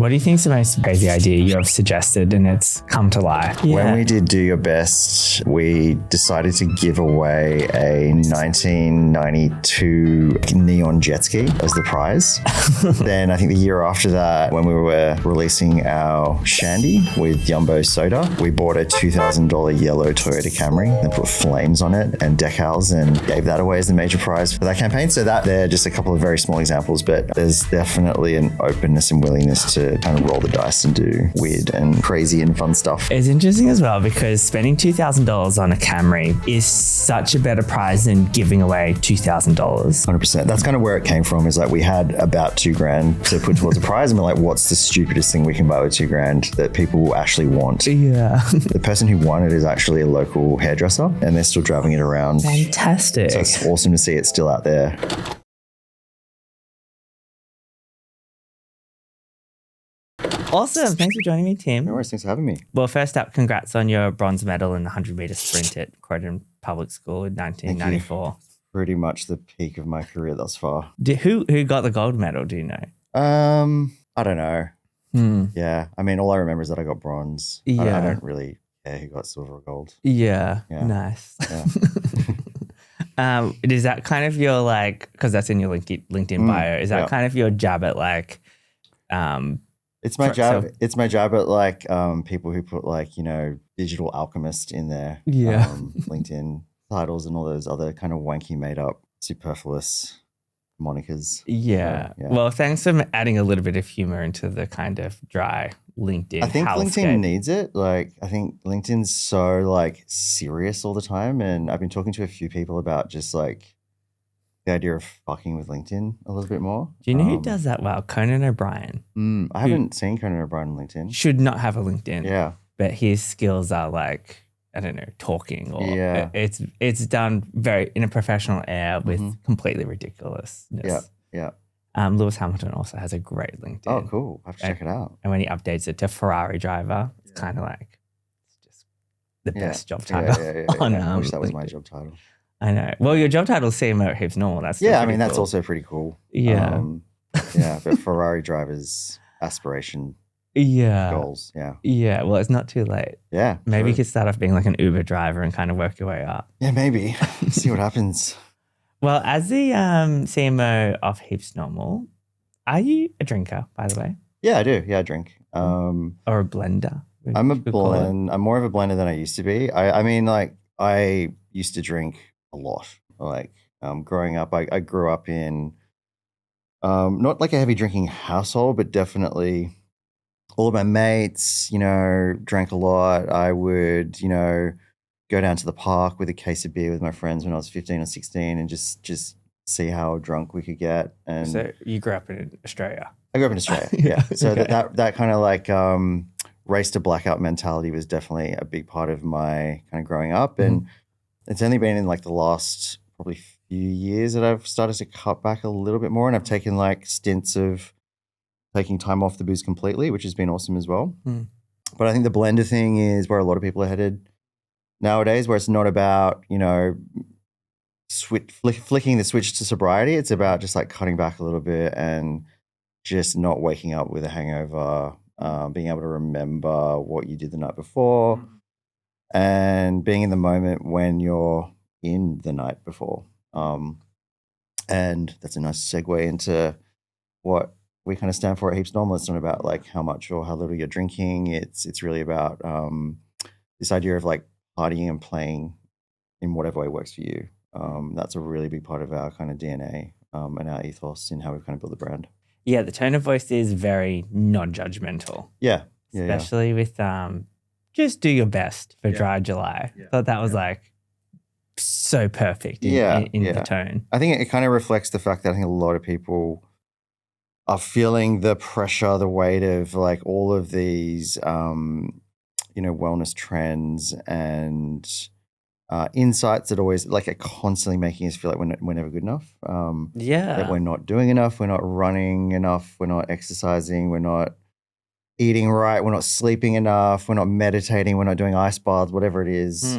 What do you think is the most crazy idea you have suggested and it's come to life? When we did Do Your Best, we decided to give away a 1992 neon jet ski as the prize. Then I think the year after that, when we were releasing our Shandy with Yumbo Soda, we bought a $2,000 yellow Toyota Camry and put flames on it and decals and gave that away as the major prize for that campaign. So that they're just a couple of very small examples, but there's definitely an openness and willingness to kind of roll the dice and do weird and crazy and fun stuff. It's interesting as well because spending $2,000 on a Camry is such a better prize than giving away $2,000. 100%. That's kind of where it came from, is like we had about $2,000 to put towards a prize and we're like, what's the stupidest thing we can buy with $2,000 that people will actually want? Yeah. The person who won it is actually a local hairdresser and they're still driving it around. Fantastic. So it's awesome to see it still out there. Awesome. Thanks for joining me, Tim. No worries. Thanks for having me. Well, first up, congrats on your bronze medal in the 100-meter sprint at Croydon Public School in 1994. Pretty much the peak of my career thus far. Who got the gold medal? Do you know? I don't know. Yeah. I mean, all I remember is that I got bronze. Yeah. I don't really care who got silver or gold. Yeah. Yeah. Nice. Yeah. Is that kind of your because that's in your LinkedIn bio, is that kind of your jab at It's my job. It's my job at people who put digital alchemist in their LinkedIn titles and all those other kind of wanky made up superfluous monikers. Yeah. Well, thanks for adding a little bit of humor into the kind of dry LinkedIn. I think hellscape. LinkedIn needs it. I think LinkedIn's so serious all the time, and I've been talking to a few people about just the idea of fucking with LinkedIn a little bit more. Do you know who does that well? Conan O'Brien. I haven't seen Conan O'Brien on LinkedIn. Should not have a LinkedIn. Yeah. But his skills are I don't know, talking or it's done very in a professional air with completely ridiculousness. Yeah. Lewis Hamilton also has a great LinkedIn. Oh, cool. I have to check it out. And when he updates it to Ferrari driver, it's kind of it's just the best job title. I wish that was my job title. I know. Well, your job title is CMO of Heaps Normal. That's that's also pretty cool. Yeah. But Ferrari drivers' aspiration goals. Yeah. Yeah. Well, it's not too late. Yeah. Maybe you could start off being an Uber driver and kind of work your way up. Yeah, maybe. See what happens. Well, as the CMO of Heaps Normal, are you a drinker, by the way? Yeah, I do. Yeah, I drink. Or a blender? I'm a blend. I'm more of a blender than I used to be. I used to drink a lot. Growing up, I grew up in not a heavy drinking household, but definitely all of my mates, drank a lot. I would, go down to the park with a case of beer with my friends when I was 15 or 16 and just see how drunk we could get. And so you grew up in Australia? I grew up in Australia, yeah. So okay. that kind of race to blackout mentality was definitely a big part of my kind of growing up. And it's only been in the last probably few years that I've started to cut back a little bit more. And I've taken stints of taking time off the booze completely, which has been awesome as well. But I think the blender thing is where a lot of people are headed nowadays, where it's not about, flicking the switch to sobriety. It's about just cutting back a little bit and just not waking up with a hangover, being able to remember what you did the night before and being in the moment when you're in the night before. And that's a nice segue into what we kind of stand for at Heaps Normal. It's not about how much or how little you're drinking. It's really about this idea of partying and playing in whatever way works for you. That's a really big part of our kind of DNA and our ethos in how we've kind of built the brand. Yeah, the tone of voice is very non-judgmental. Yeah. Especially with just do your best for Dry July. I thought that was so perfect in the tone. I think it kind of reflects the fact that I think a lot of people are feeling the pressure, the weight of all of these wellness trends and insights that always are constantly making us feel we're never good enough. That we're not doing enough, we're not running enough, we're not exercising, we're not eating right, we're not sleeping enough, we're not meditating, we're not doing ice baths, whatever it is.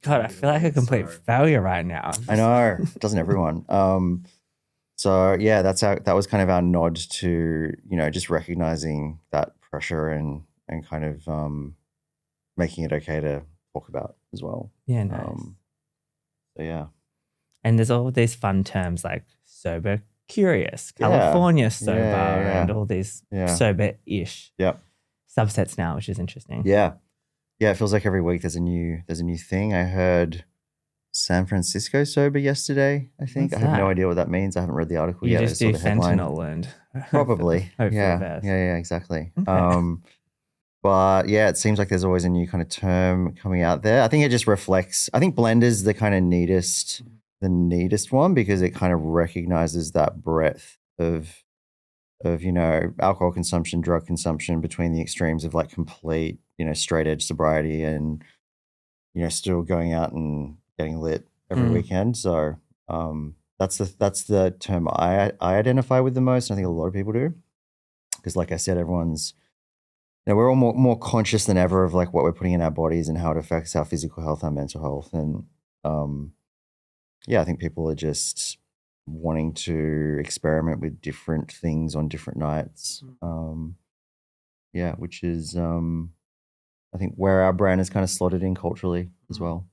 God, I feel like a complete failure right now. I know, doesn't everyone? So yeah, that was kind of our nod to, just recognizing that pressure and kind of making it okay to talk about as well. Yeah, nice. So yeah. And there's all these fun terms like sober curious, California sober, and all these sober-ish subsets now, which is interesting. Yeah. Yeah, it feels like every week there's a new thing. I heard San Francisco sober yesterday, I think. I have no idea what that means. I haven't read the article yet. You just do fentanyl and probably. hope for the best. Yeah, exactly. Okay. But yeah, it seems like there's always a new kind of term coming out there. I think it just reflects, I think blend is the kind of neatest one because it kind of recognizes that breadth of alcohol consumption, drug consumption between the extremes of like complete, straight edge sobriety and, still going out and getting lit every weekend. So that's the term I identify with the most. And I think a lot of people do. Because like I said, everyone's, we're all more conscious than ever of like what we're putting in our bodies and how it affects our physical health, our mental health. And I think people are just wanting to experiment with different things on different nights. Which is I think where our brand is kind of slotted in culturally as well.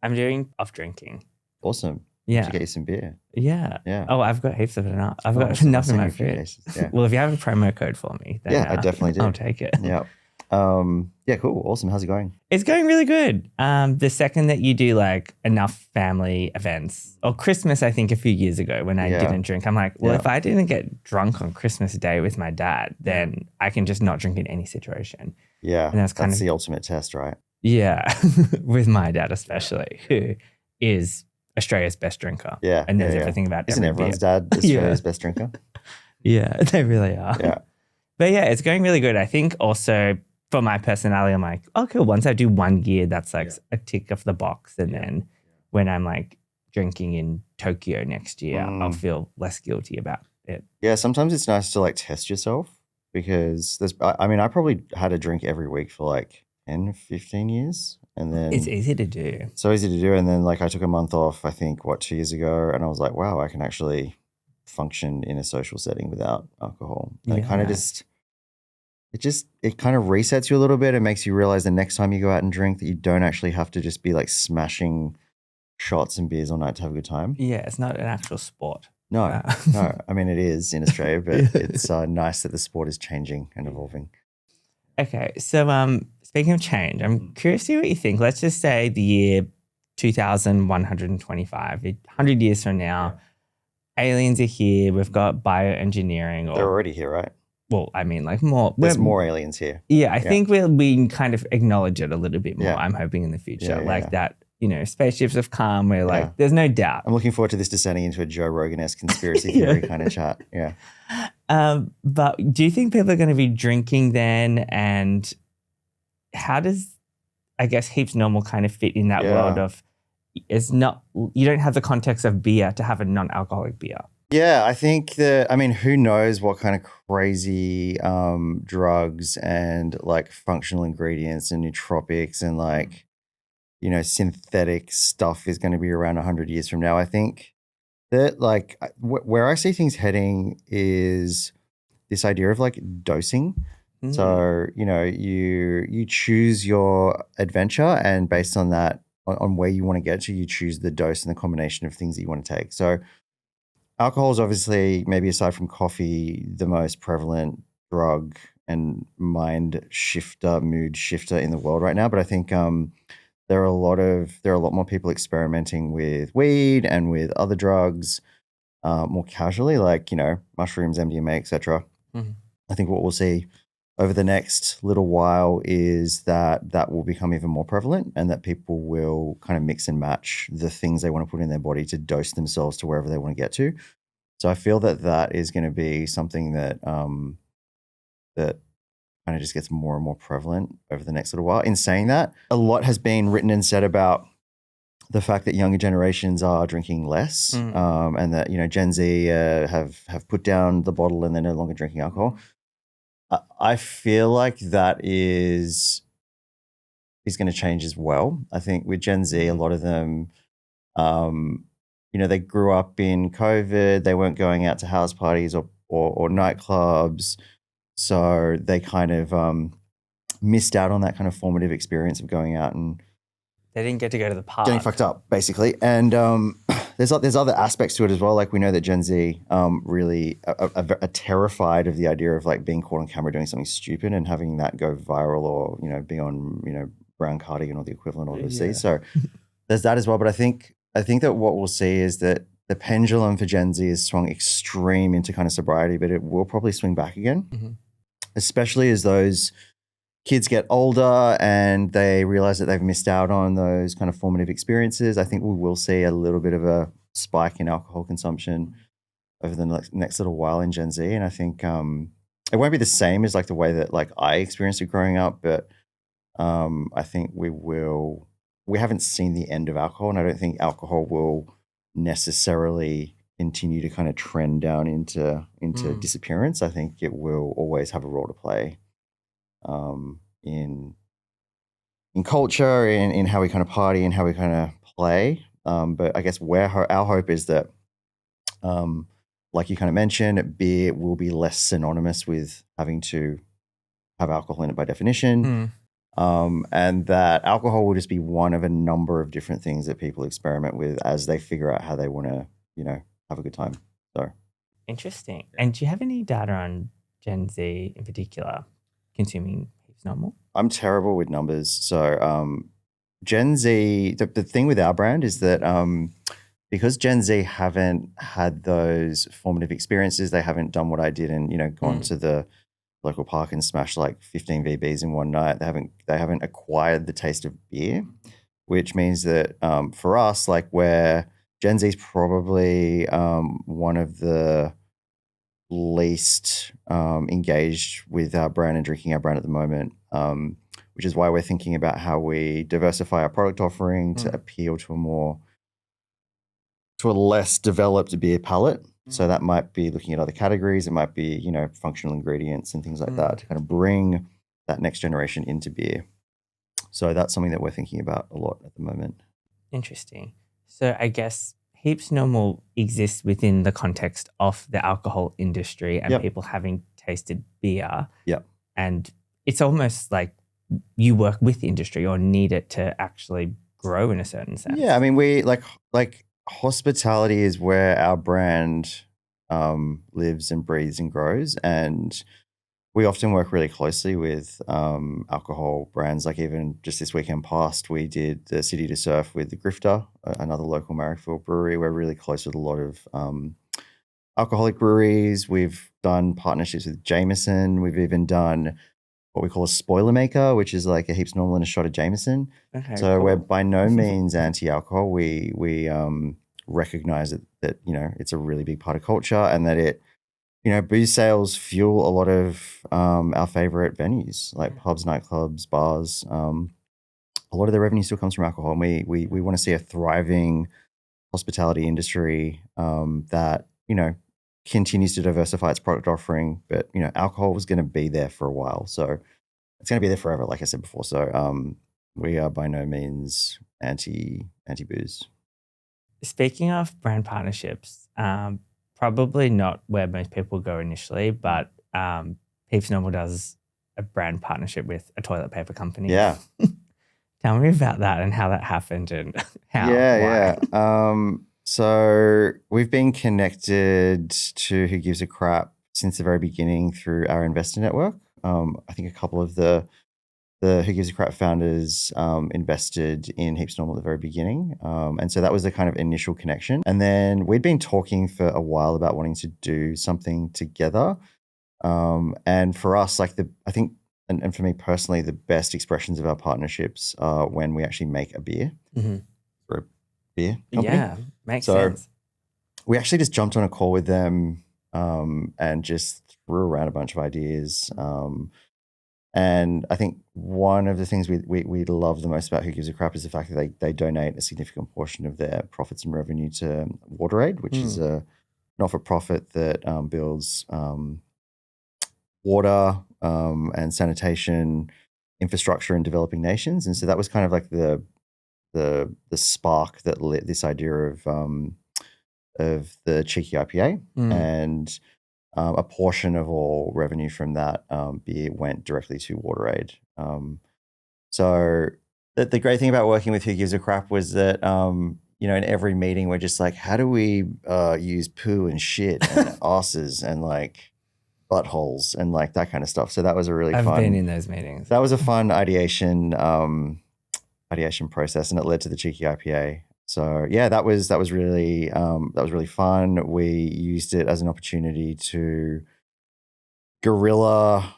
I'm doing off drinking. Awesome. Yeah. To get you some beer. Yeah. Yeah. Oh, I've got heaps of it now. I've got enough in my fridge. Yeah. Well, if you have a promo code for me, then I definitely do. I'll take it. Yeah. Cool. Awesome. How's it going? It's going really good. The second that you do like enough family events or Christmas, I think a few years ago when I didn't drink, I'm like, well, if I didn't get drunk on Christmas Day with my dad, then I can just not drink in any situation. Yeah. And that's the ultimate test, right? Yeah. With my dad, especially, who is Australia's best drinker. Yeah. And knows everything about Isn't everyone's dad Australia's best drinker? Yeah, they really are. Yeah. But yeah, it's going really good. I think also for my personality, I'm like, okay, once I do one gear, that's like a tick off the box. And then when I'm like drinking in Tokyo next year, I'll feel less guilty about it. Yeah, sometimes it's nice to like test yourself because I probably had a drink every week for like 10, 15 years. And then it's easy to do. So easy to do. And then like I took a month off, I think, 2 years ago. And I was like, wow, I can actually function in a social setting without alcohol. And it kind of it kind of resets you a little bit. It makes you realize the next time you go out and drink that you don't actually have to just be like smashing shots and beers all night to have a good time. Yeah, it's not an actual sport. No, no. I mean, it is in Australia, but it's nice that the sport is changing and evolving. Okay, so speaking of change, I'm curious to see what you think. Let's just say the year 2125, 100 years from now, aliens are here. We've got bioengineering. They're already here, right? Well, I mean, like more. There's more aliens here. Yeah, I think we kind of acknowledge it a little bit more. I'm hoping in the future, that. Spaceships have come. We're like, there's no doubt. I'm looking forward to this descending into a Joe Rogan-esque conspiracy theory kind of chat. Yeah. But do you think people are going to be drinking then? And how does, I guess, Heaps Normal kind of fit in that world of, you don't have the context of beer to have a non-alcoholic beer. Yeah, I think who knows what kind of crazy drugs and like functional ingredients and nootropics and like, synthetic stuff is going to be around 100 years from now. I think that like where I see things heading is this idea of like dosing. So, you choose your adventure and based on that, on where you want to get to, you choose the dose and the combination of things that you want to take. So alcohol is obviously, maybe aside from coffee, the most prevalent drug and mind shifter, mood shifter in the world right now. But I think there are a lot more people experimenting with weed and with other drugs more casually, like, mushrooms, MDMA, etc. I think what we'll see over the next little while is that will become even more prevalent and that people will kind of mix and match the things they want to put in their body to dose themselves to wherever they want to get to. So I feel that is going to be something that that kind of just gets more and more prevalent over the next little while. In saying that, a lot has been written and said about the fact that younger generations are drinking less, and that Gen Z have put down the bottle and they're no longer drinking alcohol. I feel like that is going to change as well. I think with Gen Z, a lot of them they grew up in COVID. They weren't going out to house parties or nightclubs. So they kind of missed out on that kind of formative experience of going out and They didn't get to go to the park. getting fucked up, basically. And there's other aspects to it as well. Like we know that Gen Z really are terrified of the idea of like being caught on camera doing something stupid and having that go viral or, be on, Brown Cardigan or the equivalent overseas. So there's that as well. But I think that what we'll see is that the pendulum for Gen Z is swung extreme into kind of sobriety, but it will probably swing back again, especially as those kids get older and they realize that they've missed out on those kind of formative experiences. I think we will see a little bit of a spike in alcohol consumption over the next little while in Gen Z. And I think it won't be the same as like the way that like I experienced it growing up, but I think we haven't seen the end of alcohol, and I don't think alcohol will necessarily continue to kind of trend down into disappearance. I think it will always have a role to play in culture, in how we kind of party and how we kind of play. But I guess where our hope is that, like you kind of mentioned, beer will be less synonymous with having to have alcohol in it by definition. And that alcohol will just be one of a number of different things that people experiment with as they figure out how they want to, have a good time. So interesting. And do you have any data on Gen Z in particular consuming Heaps Normal? I'm terrible with numbers. So Gen Z, the thing with our brand is that because Gen Z haven't had those formative experiences, they haven't done what I did and, gone to the local park and smashed like 15 VBs in one night. They haven't acquired the taste of beer, which means that for us, like where Gen Z is probably one of the least engaged with our brand and drinking our brand at the moment, which is why we're thinking about how we diversify our product offering to appeal to a less developed beer palate. So that might be looking at other categories. It might be, functional ingredients and things like that to kind of bring that next generation into beer. So that's something that we're thinking about a lot at the moment. Interesting. So I guess Heaps Normal exists within the context of the alcohol industry and people having tasted beer. Yeah. And it's almost like you work with the industry or need it to actually grow in a certain sense. Yeah. I mean, we like hospitality is where our brand lives and breathes and grows. And we often work really closely with alcohol brands. Like even just this weekend past, we did the City to Surf with the Grifter, another local Marrickville brewery. We're really close with a lot of alcoholic breweries. We've done partnerships with Jameson. We've even done what we call a spoiler maker, which is like a Heaps Normal and a shot of Jameson. Okay, so cool. We're by no means anti-alcohol. We recognize that it's a really big part of culture and that it, booze sales fuel a lot of our favorite venues like pubs, nightclubs, bars. A lot of the revenue still comes from alcohol, and we want to see a thriving hospitality industry that continues to diversify its product offering. But alcohol was going to be there for a while, so it's going to be there forever, like I said before. So we are by no means anti booze. Speaking of brand partnerships, probably not where most people go initially, but Heaps Normal does a brand partnership with a toilet paper company. Yeah. Tell me about that and how that happened and how. Yeah. So we've been connected to Who Gives a Crap since the very beginning through our investor network. I think a couple of the Who Gives a Crap founders invested in Heaps Normal at the very beginning. And so that was the kind of initial connection. And then we'd been talking for a while about wanting to do something together. And for us, like I think, and for me personally, the best expressions of our partnerships are when we actually make a beer for a beer company. Yeah, makes sense. We actually just jumped on a call with them and just threw around a bunch of ideas. And I think one of the things we love the most about Who Gives a Crap is the fact that they donate a significant portion of their profits and revenue to WaterAid, which is a not-for-profit that builds water and sanitation infrastructure in developing nations. And so that was kind of like the spark that lit this idea of of the Cheeky IPA, and a portion of all revenue from that beer went directly to WaterAid. So the great thing about working with Who Gives a Crap was that, you know, in every meeting, we're just like, how do we use poo and shit and asses and like buttholes and like that kind of stuff. So that was a really fun. I've been in those meetings. That was a fun ideation process, and it led to the Cheeky IPA. So yeah, that was really fun. We used it as an opportunity to guerrilla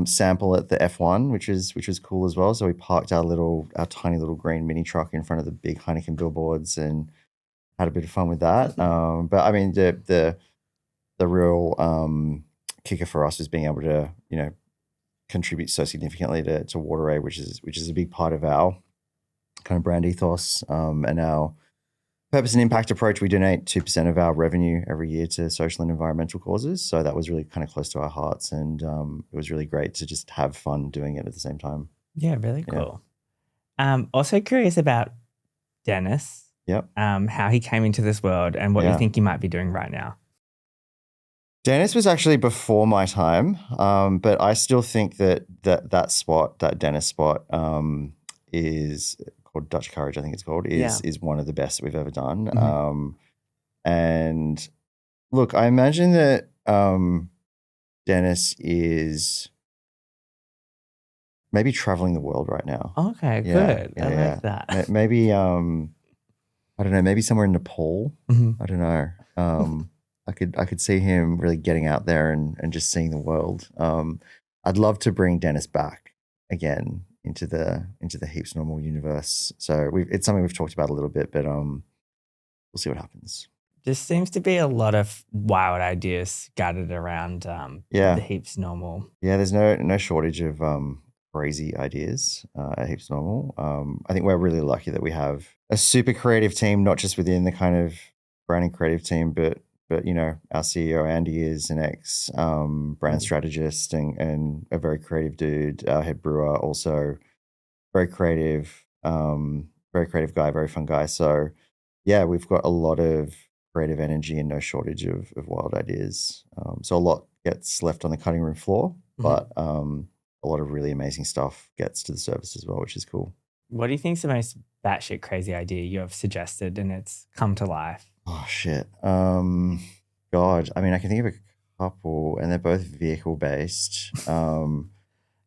sample at the F1, which was cool as well. So we parked our tiny little green mini truck in front of the big Heineken billboards and had a bit of fun with that. But I mean, the real kicker for us was being able to, you know, contribute so significantly to WaterAid, which is a big part of our kind of brand ethos and our purpose and impact approach. We donate 2% of our revenue every year to social and environmental causes. So that was really kind of close to our hearts, and it was really great to just have fun doing it at the same time. Yeah, really cool. Also curious about Dennis. Yep. How he came into this world and what you think he might be doing right now. Dennis was actually before my time, but I still think that Dennis spot is called Dutch Courage, I think it's called, is one of the best that we've ever done. Mm-hmm. And look, I imagine that Dennis is maybe traveling the world right now. Okay, good. I like that. Maybe, I don't know, maybe somewhere in Nepal. Mm-hmm. I don't know. I could see him really getting out there and just seeing the world. I'd love to bring Dennis back again into the Heaps Normal universe. So it's something we've talked about a little bit, but we'll see what happens. There seems to be a lot of wild ideas scattered around the Heaps Normal. Yeah, there's no shortage of crazy ideas at Heaps Normal. I think we're really lucky that we have a super creative team, not just within the kind of branding creative team, but you know, our CEO Andy is an ex brand strategist and a very creative dude. Our head brewer also very creative guy, very fun guy. So yeah, we've got a lot of creative energy and no shortage of wild ideas. So a lot gets left on the cutting room floor, but a lot of really amazing stuff gets to the surface as well, which is cool. What do you think is the most batshit crazy idea you have suggested and it's come to life? Oh, shit. God, I mean, I can think of a couple, and they're both vehicle-based. When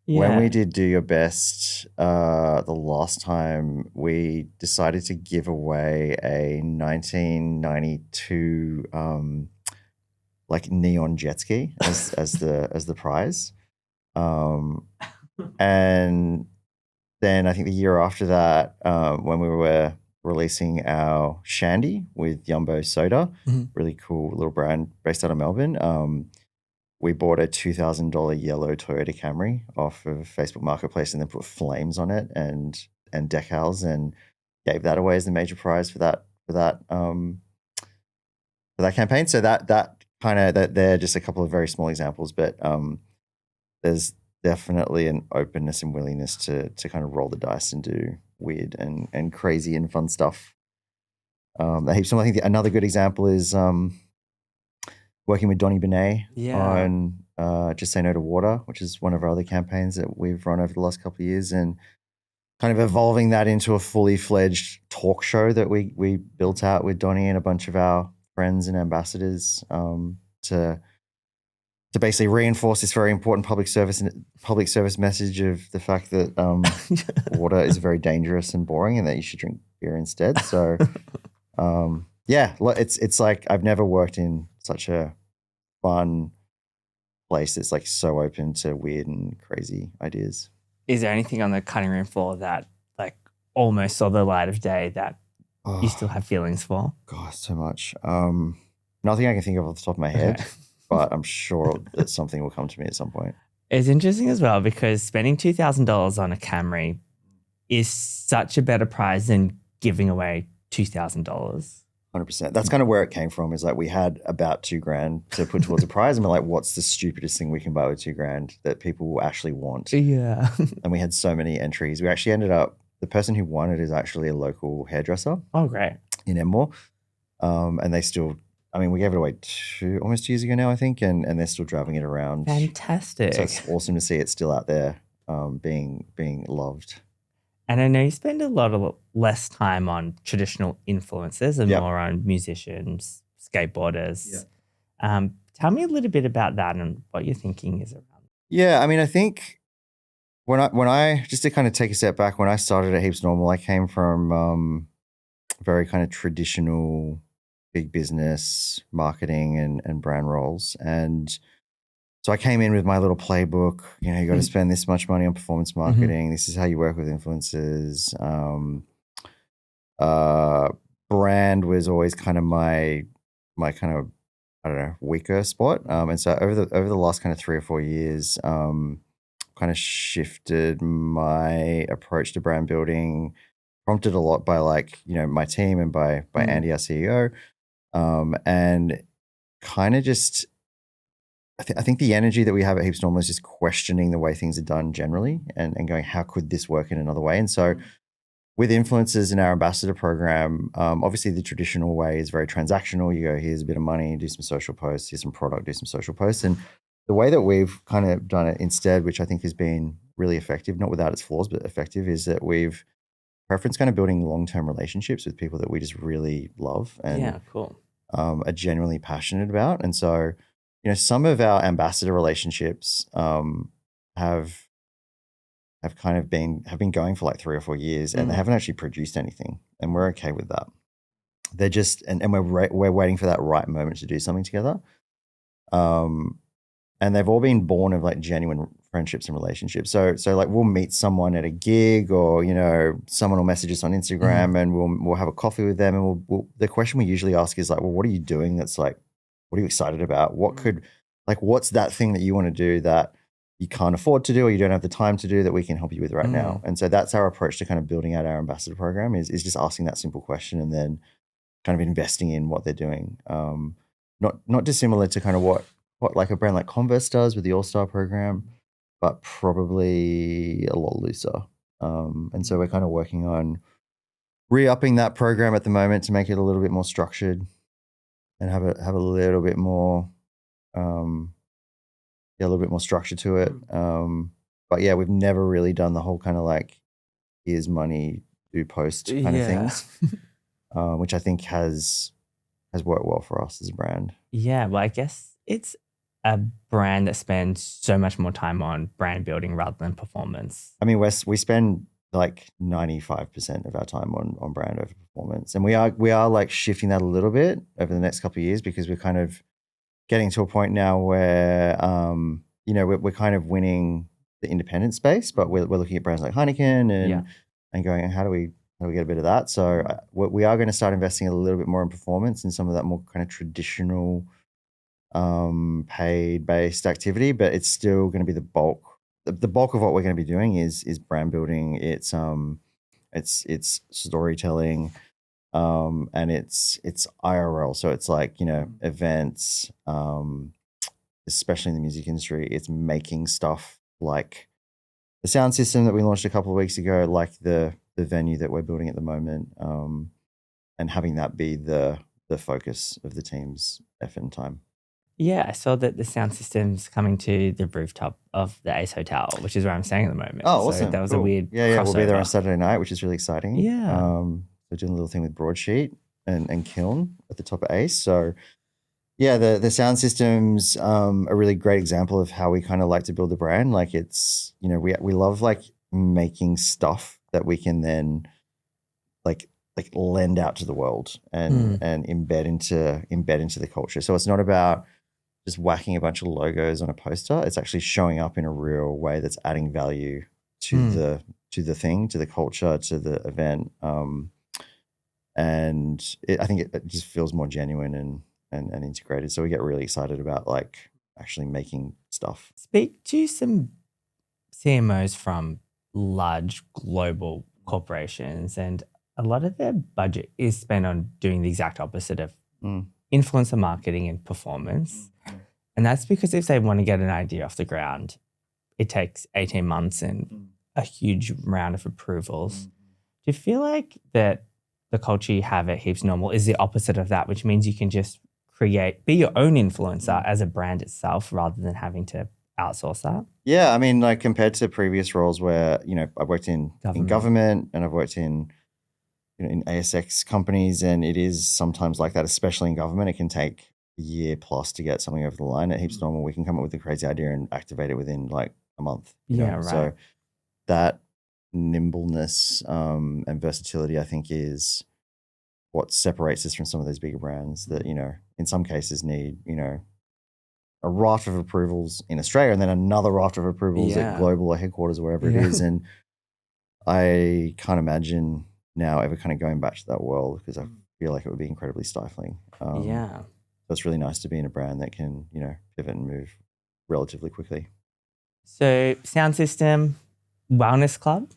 we did Do Your Best the last time, we decided to give away a 1992 like neon jet ski as the prize. And then I think the year after that, when we were releasing our Shandy with Yumbo Soda, really cool little brand based out of Melbourne. We bought a $2,000 yellow Toyota Camry off of Facebook Marketplace and then put flames on it and decals and gave that away as the major prize for that campaign. So that kind of they're just a couple of very small examples, but there's definitely an openness and willingness to kind of roll the dice and do weird and crazy and fun stuff. I think another good example is working with Donnie Benet on Just Say No to Water, which is one of our other campaigns that we've run over the last couple of years, and kind of evolving that into a fully fledged talk show that we built out with Donnie and a bunch of our friends and ambassadors to basically reinforce this very important public service message of the fact that water is very dangerous and boring and that you should drink beer instead. So it's like I've never worked in such a fun place that's like so open to weird and crazy ideas. Is there anything on the cutting room floor that like almost saw the light of day that you still have feelings for? God, so much. Nothing I can think of off the top of my head. Okay. But I'm sure that something will come to me at some point. It's interesting as well because spending $2,000 on a Camry is such a better prize than giving away $2,000. 100%. That's kind of where it came from, is like we had about $2,000 to put towards a prize and we're like, what's the stupidest thing we can buy with $2,000 that people will actually want? Yeah. And we had so many entries. We actually ended up, the person who won it is actually a local hairdresser. Oh, great. In Enmore. And they still, I mean, we gave it away almost 2 years ago now, I think, and they're still driving it around. Fantastic. So it's awesome to see it still out there, being loved. And I know you spend a lot of less time on traditional influencers and Yep. more on musicians, skateboarders. Yeah. Tell me a little bit about that and what your thinking is around. Yeah, I mean, I think when I just to kind of take a step back, when I started at Heaps Normal, I came from very kind of traditional big business marketing and brand roles. And so I came in with my little playbook, you know, you got to spend this much money on performance marketing. This is how you work with influencers. Brand was always kind of my kind of, I don't know, weaker spot. And so over the last kind of 3 or 4 years, kind of shifted my approach to brand building, prompted a lot by like, you know, my team and by Andy, our CEO. And kind of just, I think the energy that we have at Heaps Normal is just questioning the way things are done generally and going, how could this work in another way? And so with influencers in our ambassador program, obviously the traditional way is very transactional. You go, here's a bit of money, do some social posts, here's some product, do some social posts. And the way that we've kind of done it instead, which I think has been really effective, not without its flaws, but effective, is that we've preferenced kind of building long-term relationships with people that we just really love and are genuinely passionate about. And so, you know, some of our ambassador relationships have been going for like 3 or 4 years, and they haven't actually produced anything, and we're okay with that. They're just and we're waiting for that right moment to do something together. And they've all been born of like genuine friendships and relationships. So like we'll meet someone at a gig, or you know, someone will message us on Instagram, and we'll have a coffee with them, and we'll the question we usually ask is like, well, what are you doing that's like, what are you excited about? What could, like, what's that thing that you want to do that you can't afford to do or you don't have the time to do that we can help you with right now? And so that's our approach to kind of building out our ambassador program is just asking that simple question and then kind of investing in what they're doing. Not dissimilar to kind of what like a brand like Converse does with the All-Star program, but probably a lot looser. And so we're kind of working on re-upping that program at the moment to make it a little bit more structured and have a little bit more a little bit more structure to it. But yeah, we've never really done the whole kind of like, here's money, do post kind of things, which I think has worked well for us as a brand. Yeah, well, I guess it's a brand that spends so much more time on brand building rather than performance. I mean, we spend like 95% of our time on brand over performance, and we are like shifting that a little bit over the next couple of years because we're kind of getting to a point now where you know, we're kind of winning the independent space, but we're looking at brands like Heineken and going, how do we get a bit of that? So we are going to start investing a little bit more in performance and some of that more kind of traditional paid based activity, but it's still going to be the bulk. The bulk of what we're going to be doing is brand building. It's storytelling. And it's IRL. So it's like, you know, events, especially in the music industry, it's making stuff like the sound system that we launched a couple of weeks ago, like the venue that we're building at the moment, and having that be the focus of the team's effort and time. Yeah, I saw that the sound system's coming to the rooftop of the Ace Hotel, which is where I'm staying at the moment. Oh, awesome. So that was cool. a weird Yeah, we'll be there on crossover. Saturday night, which is really exciting. Yeah. We're doing a little thing with Broadsheet and Kiln at the top of Ace. So yeah, the sound system's a really great example of how we kind of like to build the brand. Like it's, you know, we love like making stuff that we can then like lend out to the world and embed into the culture. So it's not about just whacking a bunch of logos on a poster. It's actually showing up in a real way that's adding value to the thing, to the culture, to the event. And I think it just feels more genuine and integrated. So we get really excited about like actually making stuff. Speak to some CMOs from large global corporations, and a lot of their budget is spent on doing the exact opposite of influencer marketing and performance. And that's because if they want to get an idea off the ground, it takes 18 months and a huge round of approvals. Do you feel like that the culture you have at Heaps Normal is the opposite of that, which means you can just be your own influencer as a brand itself rather than having to outsource that. Yeah, I mean, like compared to previous roles where, I've worked in government and I've worked in, in ASX companies, and it is sometimes like that, especially in government. It can take a year plus to get something over the line. At Heaps Normal, we can come up with a crazy idea and activate it within like a month. Right. So that nimbleness and versatility, I think, is what separates us from some of those bigger brands that, in some cases need, a raft of approvals in Australia and then another raft of approvals at global or headquarters or wherever it is. And I can't imagine now ever kind of going back to that world because I feel like it would be incredibly stifling. So it's really nice to be in a brand that can, pivot and move relatively quickly. So sound system, wellness club.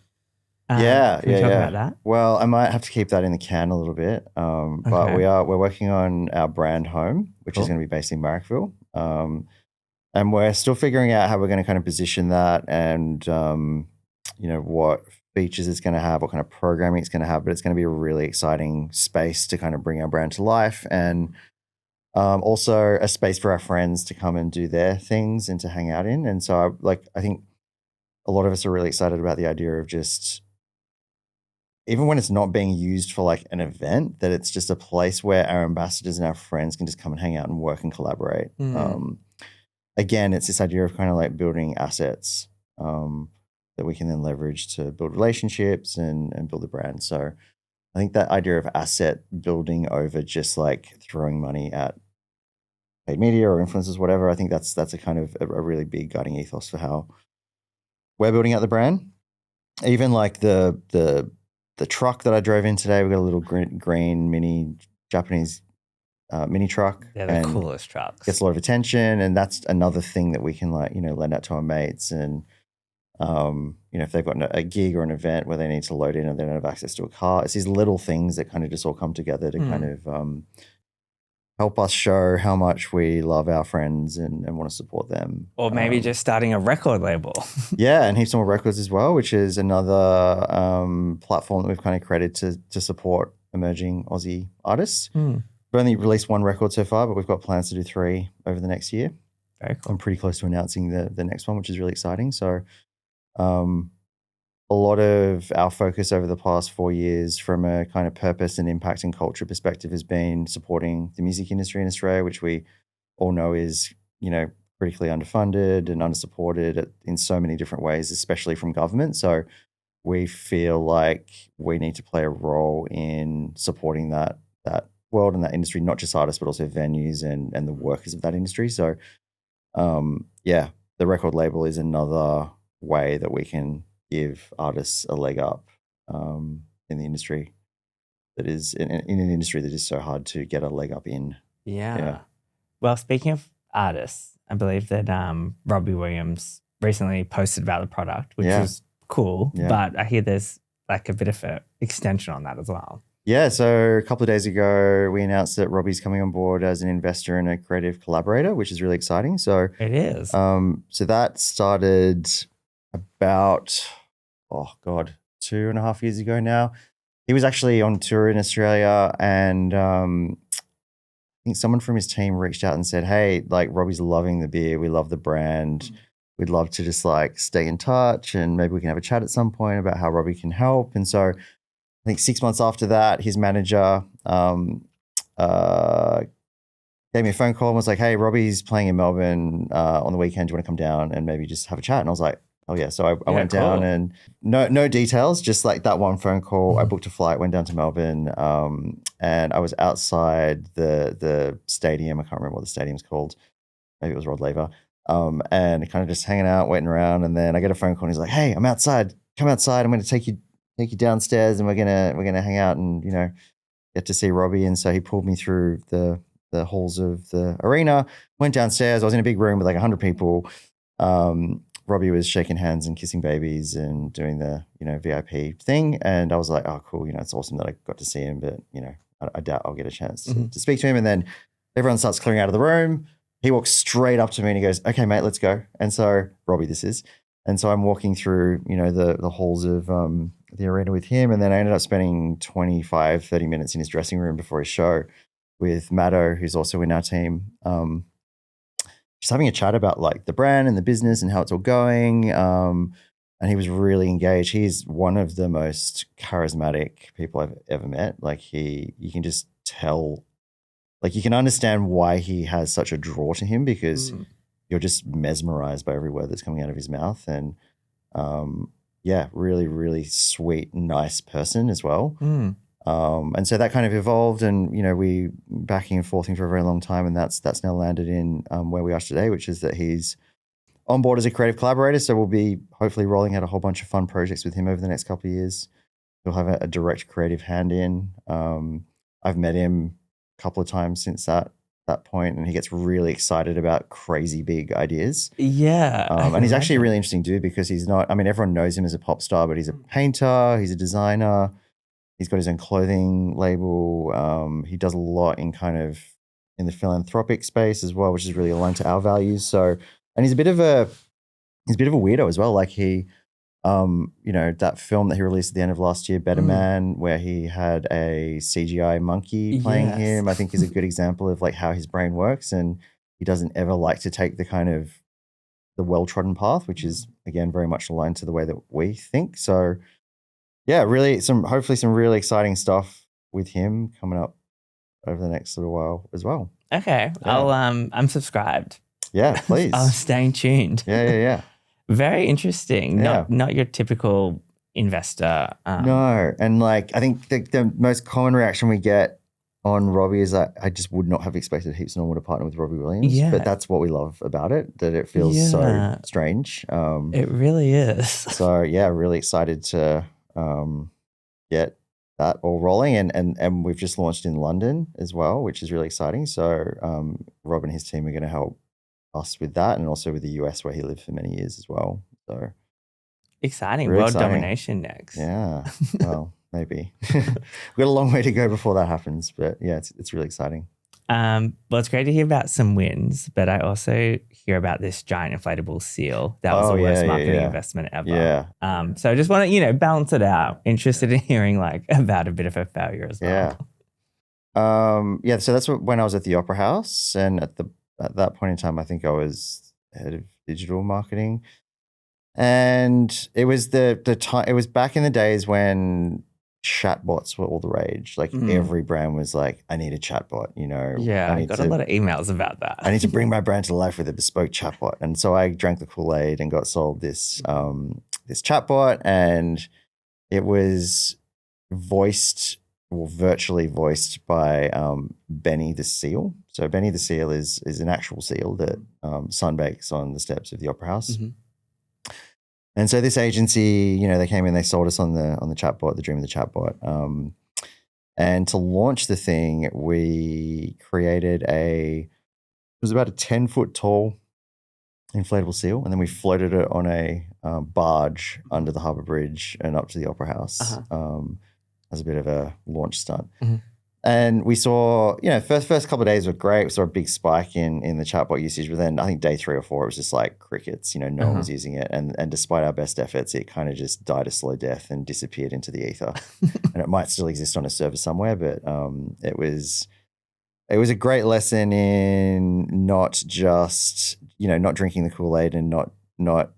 Can we talk about that? Well, I might have to keep that in the can a little bit. But we're working on our brand home, which is going to be based in Marrickville. And we're still figuring out how we're going to kind of position that and, what features it's going to have, what kind of programming it's going to have, but it's going to be a really exciting space to kind of bring our brand to life, and also a space for our friends to come and do their things and to hang out in. And so I think a lot of us are really excited about the idea of just, even when it's not being used for like an event, that it's just a place where our ambassadors and our friends can just come and hang out and work and collaborate. Again, it's this idea of kind of like building assets that we can then leverage to build relationships and build a brand. So I think that idea of asset building over just like throwing money at paid media or influencers, whatever, I think that's a kind of a really big guiding ethos for how we're building out the brand. Even like the truck that I drove in today, we got a little green mini Japanese mini truck. They're the coolest trucks. Gets a lot of attention, and that's another thing that we can like, lend out to our mates. And if they've got a gig or an event where they need to load in and they don't have access to a car, it's these little things that kind of just all come together to kind of help us show how much we love our friends and want to support them. Or maybe just starting a record label. Yeah, and Heaps Normal Records as well, which is another platform that we've kind of created to support emerging Aussie artists. We've only released one record so far, but we've got plans to do 3 over the next year. Very cool. I'm pretty close to announcing the next one, which is really exciting. So a lot of our focus over the past 4 years from a kind of purpose and impact and culture perspective has been supporting the music industry in Australia, which we all know is, critically underfunded and undersupported in so many different ways, especially from government. So we feel like we need to play a role in supporting that world and that industry, not just artists, but also venues and the workers of that industry. So the record label is another way that we can give artists a leg up in the industry that is in an industry that is so hard to get a leg up in. Yeah. Well, speaking of artists, I believe that Robbie Williams recently posted about the product, which is cool. Yeah. But I hear there's like a bit of an extension on that as well. Yeah, so a couple of days ago, we announced that Robbie's coming on board as an investor and a creative collaborator, which is really exciting. So it is. So that started about, 2.5 years ago now. He was actually on tour in Australia, and I think someone from his team reached out and said, hey, like Robbie's loving the beer. We love the brand. We'd love to just like stay in touch and maybe we can have a chat at some point about how Robbie can help. And so I think 6 months after that, his manager gave me a phone call and was like, hey, Robbie's playing in Melbourne on the weekend. Do you want to come down and maybe just have a chat? And I was like, oh yeah. So I went down and no details, just like that one phone call. I booked a flight, went down to Melbourne, and I was outside the stadium. I can't remember what the stadium's called. Maybe it was Rod Laver. And kind of just hanging out, waiting around. And then I get a phone call and he's like, hey, I'm outside. Come outside. I'm going to take you downstairs and we're gonna hang out and get to see Robbie. And so he pulled me through the halls of the arena, went downstairs. I was in a big room with like 100 people. Robbie was shaking hands and kissing babies and doing the VIP thing, and I was like, oh cool, it's awesome that I got to see him, but I doubt I'll get a chance to speak to him. And then everyone starts clearing out of the room. He walks straight up to me and he goes, okay mate, let's go. And so Robbie this is And so I'm walking through, the halls of the arena with him. And then I ended up spending 25, 30 minutes in his dressing room before his show with Maddo, who's also in our team. Just having a chat about like the brand and the business and how it's all going. And he was really engaged. He's one of the most charismatic people I've ever met. Like you can just tell, like you can understand why he has such a draw to him because you're just mesmerized by every word that's coming out of his mouth. And really, really sweet, nice person as well. And so that kind of evolved, and we backing and forthing for a very long time, and that's now landed in where we are today, which is that he's on board as a creative collaborator. So we'll be hopefully rolling out a whole bunch of fun projects with him over the next couple of years. He'll have a direct creative hand in. I've met him a couple of times since that point, and he gets really excited about crazy big ideas. Yeah. And he's actually a really interesting dude because he's not, everyone knows him as a pop star, but he's a painter, he's a designer, he's got his own clothing label. He does a lot in the philanthropic space as well, which is really aligned to our values. So, and he's a bit of a weirdo as well. Like he, that film that he released at the end of last year, Better Man, where he had a CGI monkey playing him, I think is a good example of like how his brain works. And he doesn't ever like to take the well-trodden path, which is again, very much aligned to the way that we think. So yeah, hopefully some really exciting stuff with him coming up over the next little while as well. Okay. Yeah. I'm subscribed. Yeah, please. I'm staying tuned. Yeah. Very interesting. Yeah. Not your typical investor. No. And like, I think the most common reaction we get on Robbie is that I just would not have expected Heaps Normal to partner with Robbie Williams. Yeah. But that's what we love about it, that it feels so strange. It really is. So yeah, really excited to get that all rolling. And we've just launched in London as well, which is really exciting. So Rob and his team are going to help us with that, and also with the US where he lived for many years as well. So exciting. Really world exciting. Domination next. Yeah. Well, maybe. We've got a long way to go before that happens, but yeah, it's really exciting. Well, it's great to hear about some wins, but I also hear about this giant inflatable seal. That was the worst marketing investment ever. Yeah. So I just want to, balance it out. Interested in hearing about a bit of a failure as well. Yeah. So that's when I was at the Opera House, and at that point in time, I think I was head of digital marketing, and it was the time. It was back in the days when chatbots were all the rage. Like every brand was like, "I need a chatbot." Yeah, I got a lot of emails about that. I need to bring my brand to life with a bespoke chatbot, and so I drank the Kool-Aid and got sold this chatbot, and it was virtually voiced by Benny the Seal. So Benny the Seal is an actual seal that sunbakes on the steps of the Opera House. And so this agency, they came in, they sold us on the chatbot, the dream of the chatbot. And to launch the thing, we created it was about a 10-foot tall inflatable seal, and then we floated it on a barge under the Harbour Bridge and up to the Opera House. As a bit of a launch stunt. And we saw, first couple of days were great. We saw a big spike in the chatbot usage, but then I think day 3 or 4, it was just like crickets, no one was using it. And despite our best efforts, it kind of just died a slow death and disappeared into the ether. And it might still exist on a server somewhere, but it was a great lesson in not just, not drinking the Kool-Aid and not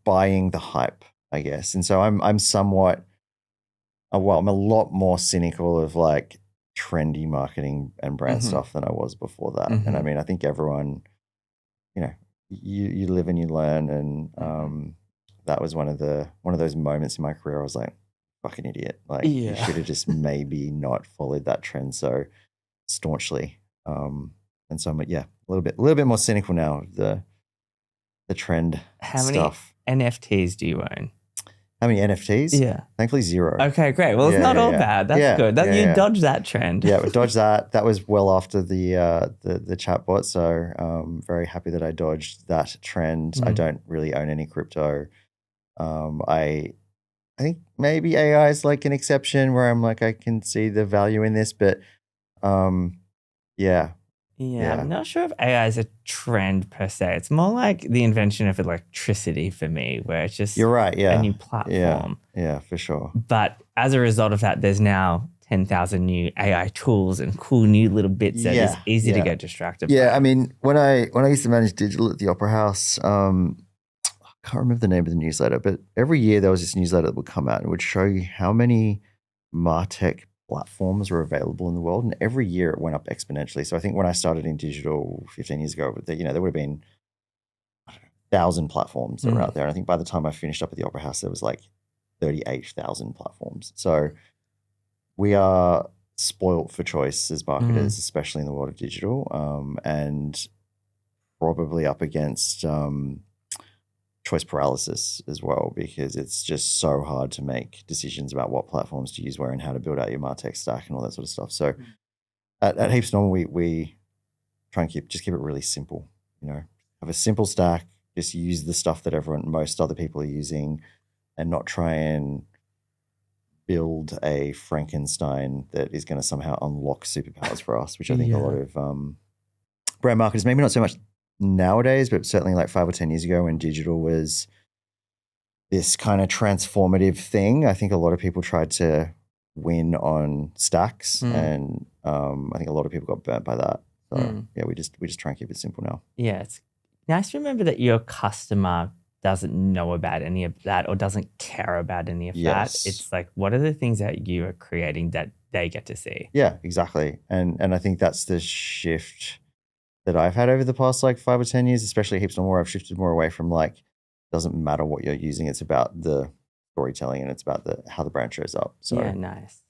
buying the hype, I guess. And so I'm somewhat, I'm a lot more cynical of like trendy marketing and brand stuff than I was before that. And I mean, I think everyone, you live and you learn. And that was one of those moments in my career. I was like, fucking idiot. Like you should have just maybe not followed that trend so staunchly. And so I'm a little bit more cynical now of the trend stuff. How many NFTs do you own? How many NFTs? Yeah. Thankfully, 0. Okay, great. Well, it's not all bad. That's good. You dodged that trend. Yeah, we dodged that. That was well after the chatbot. So very happy that I dodged that trend. I don't really own any crypto. I think maybe AI is like an exception where I'm like, I can see the value in this. But Yeah, I'm not sure if AI is a trend per se. It's more like the invention of electricity for me, where it's just You're right. Yeah. a new platform. Yeah, for sure. But as a result of that, there's now 10,000 new AI tools and cool new little bits that is easy to get distracted by. Yeah, I mean, when I used to manage digital at the Opera House, I can't remember the name of the newsletter, but every year there was this newsletter that would come out and would show you how many MarTech platforms were available in the world. And every year it went up exponentially. So I think when I started in digital 15 years ago, there would have been 1,000 platforms that were out there. And I think by the time I finished up at the Opera House, there was like 38,000 platforms. So we are spoilt for choice as marketers, especially in the world of digital, and probably up against choice paralysis as well, because it's just so hard to make decisions about what platforms to use where and how to build out your MarTech stack and all that sort of stuff. So at Heaps Normal, we try and keep it really simple, have a simple stack, just use the stuff that most other people are using, and not try and build a Frankenstein that is going to somehow unlock superpowers for us, which I think a lot of brand marketers, maybe not so much nowadays, but certainly like 5 or 10 years ago when digital was this kind of transformative thing, I think a lot of people tried to win on stacks, and I think a lot of people got burnt by that. So we just try and keep it simple now. Yeah, it's nice to remember that your customer doesn't know about any of that or doesn't care about any of that. It's like, what are the things that you are creating that they get to see? Yeah, exactly. And I think that's the shift that I've had over the past like 5 or 10 years, especially Heaps Normal, where I've shifted more away from like, doesn't matter what you're using. It's about the storytelling and it's about how the brand shows up. So yeah, nice.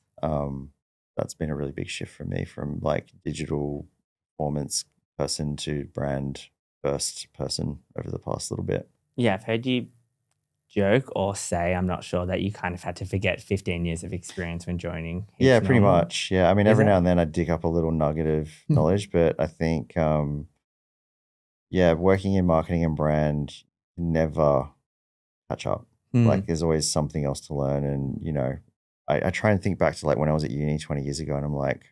That's been a really big shift for me, from like digital performance person to brand first person over the past little bit. Yeah, I've heard you joke or say, I'm not sure, that you kind of had to forget 15 years of experience when joining Heaps Yeah, pretty Normal. much. Yeah, I mean, every now and then I dig up a little nugget of knowledge, but I think, working in marketing and brand, never catch up. Like there's always something else to learn. And, I try and think back to like when I was at uni 20 years ago, and I'm like,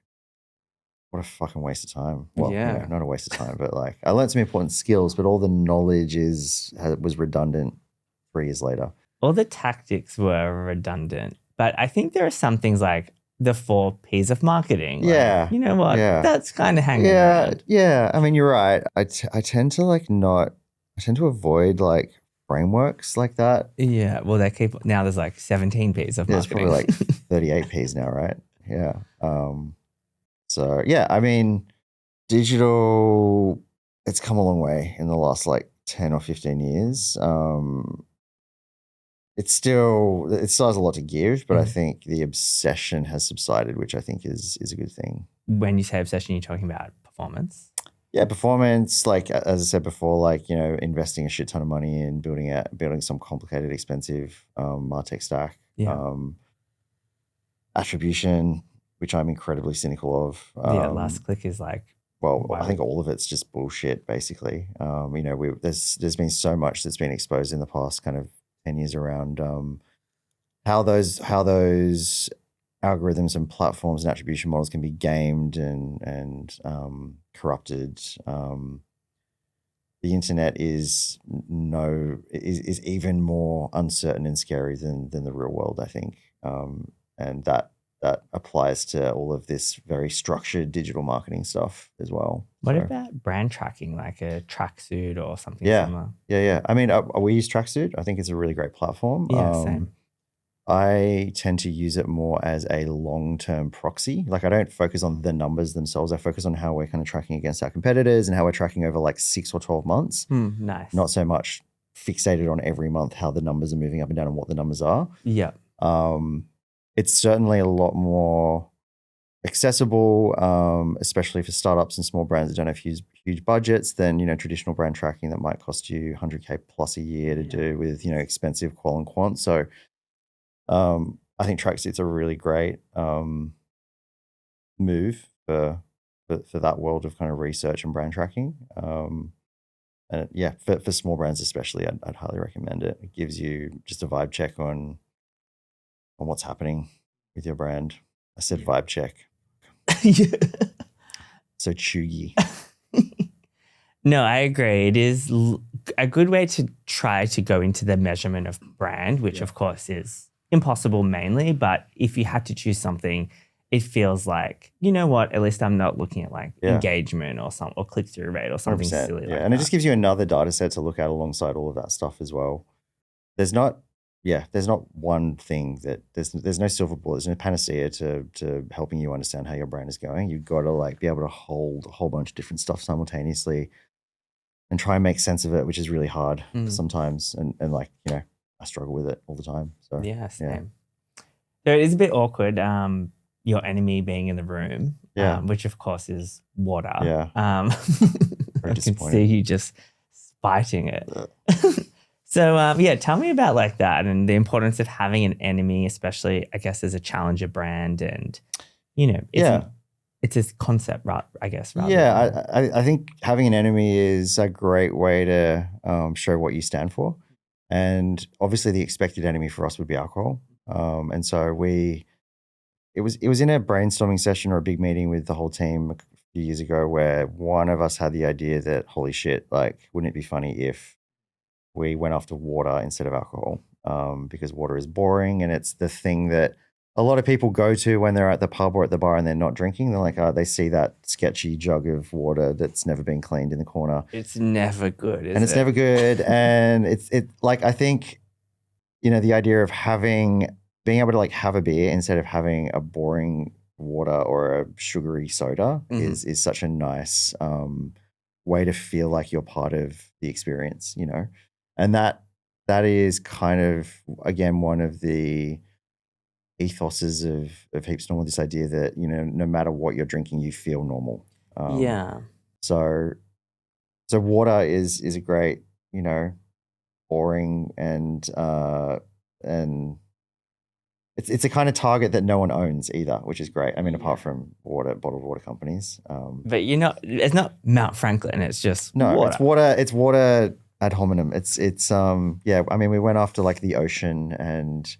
what a fucking waste of time. Well, not a waste of time, but like I learned some important skills, but all the knowledge was redundant 3 years later. All the tactics were redundant, but I think there are some things like the 4 Ps of marketing. Yeah. Like, you know what? Yeah. That's kind of hanging around. Yeah. I mean, you're right. I tend to avoid like frameworks like that. Yeah. Well, now there's like 17 Ps of marketing. There's probably like 38 Ps now, right? Yeah. So yeah, I mean, digital, it's come a long way in the last like 10 or 15 years. It still has a lot to give, but I think the obsession has subsided, which I think is a good thing. When you say obsession, you're talking about performance? Yeah, performance, like as I said before, like, investing a shit ton of money in building some complicated, expensive MarTech stack. Yeah. Attribution, which I'm incredibly cynical of. Last click is like, I think all of it's just bullshit, basically. There's been so much that's been exposed in the past kind of 10 years around how those algorithms and platforms and attribution models can be gamed and corrupted. The internet is even more uncertain and scary than the real world, I think. And that applies to all of this very structured digital marketing stuff as well. What about brand tracking, like a tracksuit or something similar? Yeah. I mean, we use Tracksuit. I think it's a really great platform. Yeah, same. I tend to use it more as a long-term proxy. Like I don't focus on the numbers themselves. I focus on how we're kind of tracking against our competitors and how we're tracking over like 6 or 12 months. Nice. Not so much fixated on every month how the numbers are moving up and down and what the numbers are. Yeah. It's certainly a lot more accessible, especially for startups and small brands that don't have huge budgets than, traditional brand tracking that might cost you 100K plus a year to do with, expensive qual and quant. So I think Tracksuit's a really great move for that world of kind of research and brand tracking. And for small brands especially, I'd highly recommend it. It gives you just a vibe check on what's happening with your brand. I said vibe check. Yeah. So chuggy. No, I agree. It is a good way to try to go into the measurement of brand, which of course is impossible mainly. But if you had to choose something, it feels like, you know what, at least I'm not looking at like engagement or click-through rate or something 100%. silly like that. And it just gives you another data set to look at alongside all of that stuff as well. There's not one thing that there's no silver bullet, there's no panacea to helping you understand how your brand is going. You've got to like be able to hold a whole bunch of different stuff simultaneously and try and make sense of it, which is really hard sometimes. And like, you know, I struggle with it all the time. So yeah, same. So it is a bit awkward, your enemy being in the room, which of course is water. Yeah. I can see you just spiting it. So tell me about like that and the importance of having an enemy, especially I guess as a challenger brand, and you know, it's a concept, right? I guess. I think having an enemy is a great way to show what you stand for, and obviously the expected enemy for us would be alcohol. And so it was in a brainstorming session or a big meeting with the whole team a few years ago where one of us had the idea that, holy shit, like, wouldn't it be funny if we went after water instead of alcohol? Because water is boring and it's the thing that a lot of people go to when they're at the pub or at the bar and they're not drinking. They're like, they see that sketchy jug of water that's never been cleaned in the corner. It's never good, is it? And it's never good. And it like, I think, you know, the idea of being able to like have a beer instead of having a boring water or a sugary soda is such a nice way to feel like you're part of the experience, you know? And that is kind of, again, one of the ethoses of Heaps Normal, this idea that, you know, no matter what you're drinking, you feel normal. So water is a great, you know, boring and it's a kind of target that no one owns either, which is great. I mean, apart from bottled water companies. But it's not Mount Franklin. It's just water. It's water ad hominem. It's I mean, we went after like the ocean and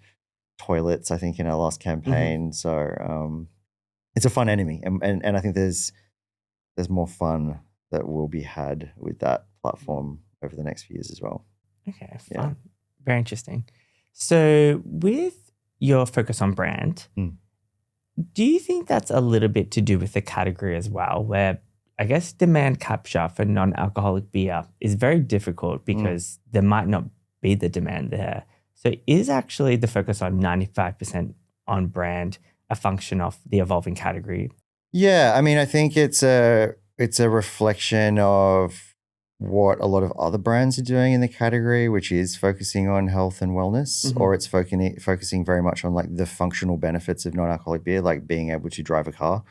toilets, I think, in our last campaign. So it's a fun enemy, and I think there's more fun that will be had with that platform over the next few years as well. Okay, fun. Very interesting. So with your focus on brand, do you think that's a little bit to do with the category as well, where I guess demand capture for non-alcoholic beer is very difficult because there might not be the demand there. So is actually the focus on 95% on brand a function of the evolving category? Yeah, I mean, I think it's a reflection of what a lot of other brands are doing in the category, which is focusing on health and wellness, or it's focusing very much on like the functional benefits of non-alcoholic beer, like being able to drive a car.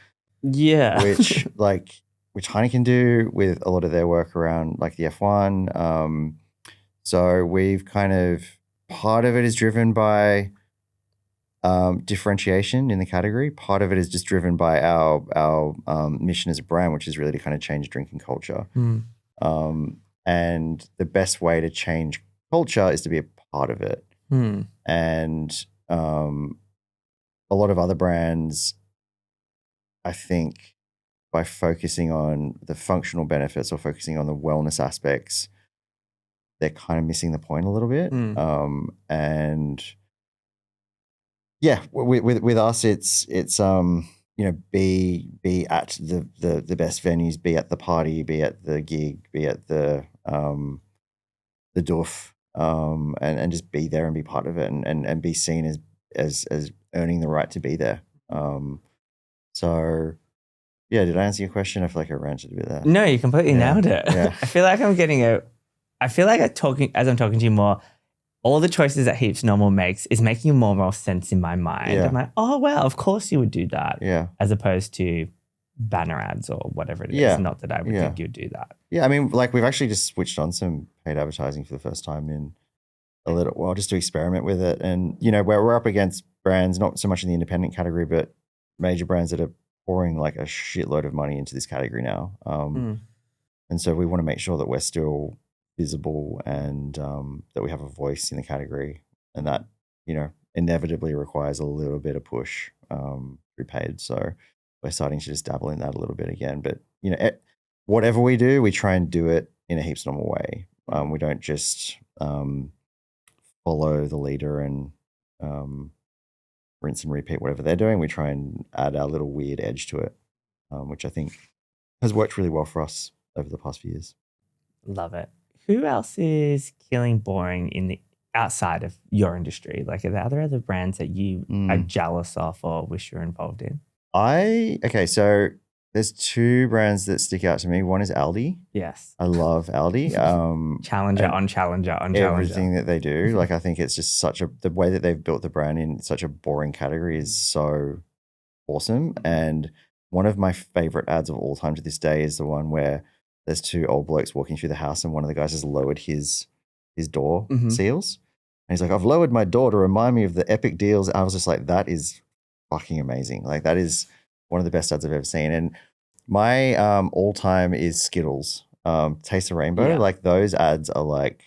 Yeah. Which Heineken do with a lot of their work around like the F1. So we've kind of, part of it is driven by differentiation in the category. Part of it is just driven by our mission as a brand, which is really to kind of change drinking culture. And the best way to change culture is to be a part of it. And a lot of other brands, I think, by focusing on the functional benefits or focusing on the wellness aspects, they're kind of missing the point a little bit. And yeah, with us, it's you know, be at the best venues, be at the party, be at the gig, be at the doof, and just be there and be part of it, and be seen as earning the right to be there. So yeah, did I answer your question? I feel like I ranted a bit there. No, you completely nailed it. Yeah. I feel like I'm talking to you more. All the choices that Heaps Normal makes is making more and more sense in my mind. Yeah. I'm like, oh, well, of course you would do that. Yeah. As opposed to banner ads or whatever it is. Not that I would think you'd do that. Yeah, I mean, like we've actually just switched on some paid advertising for the first time in a little while, just to experiment with it. And, you know, we're up against brands, not so much in the independent category, but major brands that are pouring like a shitload of money into this category now. And so we want to make sure that we're still visible and that we have a voice in the category, and that, you know, inevitably requires a little bit of push through paid. So we're starting to just dabble in that a little bit again. But, you know, whatever we do, we try and do it in a heaps normal way. We don't just follow the leader and rinse and repeat whatever they're doing. We try and add our little weird edge to it, which I think has worked really well for us over the past few years. Love it. Who else is killing boring in the outside of your industry? Like, are there other brands that you are jealous of or wish you were involved in? So there's two brands that stick out to me. One is Aldi. Yes. I love Aldi. Challenger on Challenger on Challenger. Everything that they do. Like, I think it's just the way that they've built the brand in such a boring category is so awesome. And one of my favorite ads of all time to this day is the one where there's two old blokes walking through the house and one of the guys has lowered his door seals. And he's like, I've lowered my door to remind me of the epic deals. I was just like, that is fucking amazing. Like, that is one of the best ads I've ever seen. And my all-time is Skittles, Taste the Rainbow. Yeah. Like, those ads are like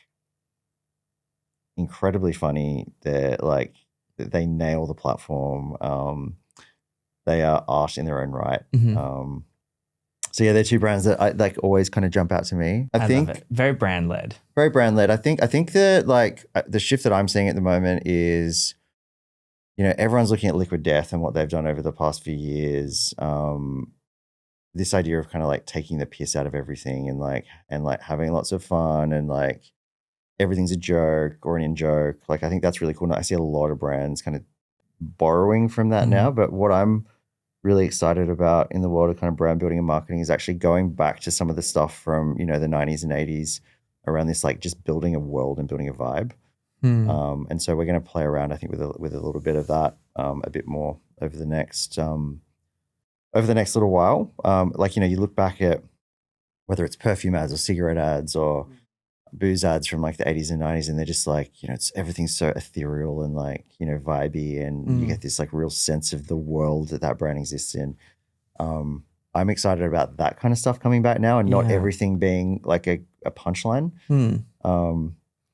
incredibly funny. They're like, they nail the platform. They are art in their own right. So yeah, they're two brands that I like always kind of jump out to me. I think love it. Very brand led. Very brand led. I think that like the shift that I'm seeing at the moment is, everyone's looking at Liquid Death and what they've done over the past few years. This idea of kind of like taking the piss out of everything and like having lots of fun and like everything's a joke or an in-joke. Like, I think that's really cool. And I see a lot of brands kind of borrowing from that now. But what I'm really excited about in the world of kind of brand building and marketing is actually going back to some of the stuff from, the 90s and 80s around this, like just building a world and building a vibe. And so we're going to play around, I think, with a little bit of that a bit more over the next little while. You look back at whether it's perfume ads or cigarette ads or booze ads from like the 80s and 90s, and they're just like, it's everything's so ethereal and like, vibey, and you get this like real sense of the world that brand exists in. I'm excited about that kind of stuff coming back now and not everything being like a punchline.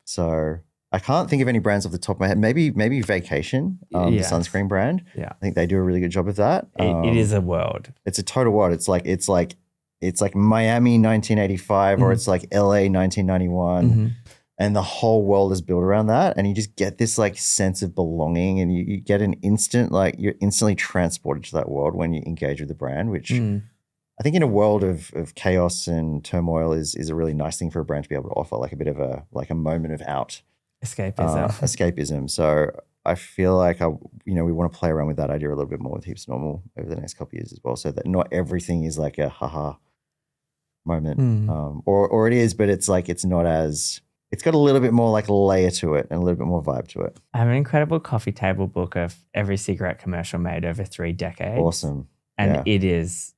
So I can't think of any brands off the top of my head. Maybe Vacation, the sunscreen brand. Yeah, I think they do a really good job of that. It is a world. It's a total world. It's like Miami 1985 or it's like LA 1991, and the whole world is built around that. And you just get this like sense of belonging, and you get an instant, like you're instantly transported to that world when you engage with the brand, which I think in a world of chaos and turmoil is a really nice thing for a brand to be able to offer, like a bit of a moment of escapism. So I feel like we want to play around with that idea a little bit more with Heaps Normal over the next couple of years as well, so that not everything is like a haha moment, or it is, but it's like it's not as, it's got a little bit more like layer to it and a little bit more vibe to it. I have an incredible coffee table book of every cigarette commercial made over 3 decades. Awesome. And it is